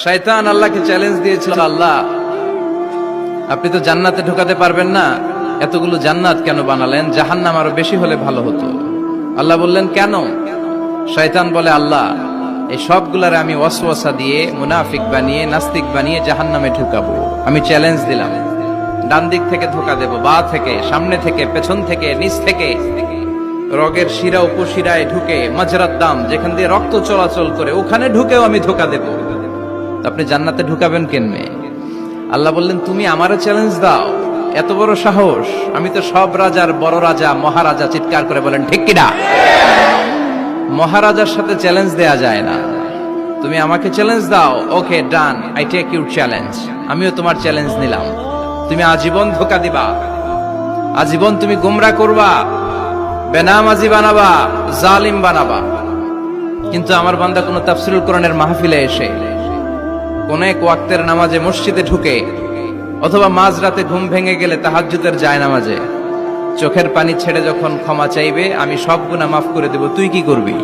শয়তান আল্লাহকে চ্যালেঞ্জ দিয়েছিল, আল্লাহ আপনি তো জান্নাতে ঢোকাতে পারবেন না, এতগুলো জান্নাত কেন বানালেন? জাহান্নাম আরো বেশি হলে ভালো হতো। আল্লাহ বললেন কেন? শয়তান বলে, আল্লাহ এই সবগুলারে আমি ওয়াসওয়াসা দিয়ে মুনাফিক বানিয়ে নাস্তিক বানিয়ে জাহান্নামে ঢুকাবো। আমি চ্যালেঞ্জ দিলাম, ডান দিক থেকে ধোকা দেব, বা থেকে, সামনে থেকে, পেছন থেকে, নিচ থেকে, রগের শিরা উপশিরায় ঢুকে, মাজরাত দাম যেখান দিয়ে রক্ত চলাচল করে ওখানে ঢুকেও আমি ধোকা দেব। আপনি জান্নাতে ঢুকাবেন কেমনে? আল্লাহ বললেন, তুমি আমারও চ্যালেঞ্জ দাও, এত বড় সাহস? আমি তো সব রাজার বড় রাজা, মহারাজা। চিৎকার করে বলেন ঠিক কিনা? মহারাজার সাথে চ্যালেঞ্জ দেয়া যায় না। তুমি আমাকে চ্যালেঞ্জ দাও, ওকে ডান, আই টেক ইউর চ্যালেঞ্জ। আমিও তোমার চ্যালেঞ্জ নিলাম। তুমি আজীবন ধোকা দিবা, আজীবন তুমি গুমরাহ করবা, বেনামাজি বানাবা, জালিম বানাবা। কিন্তু আমার বান্দা কোন তাফসীরুল কোরআনের মাহফিলে এসে, কোন এক ওয়াক্তের নামাজে মসজিদে ঢুকে, অথবা মাঝরাতে ঘুম ভেঙে গেলে তাহাজ্জুদের জায়নামাজে চোখের পানি ছেড়ে যখন ক্ষমা চাইবে, আমি সব গুনাহ মাফ করে দেব, তুই কি করবি?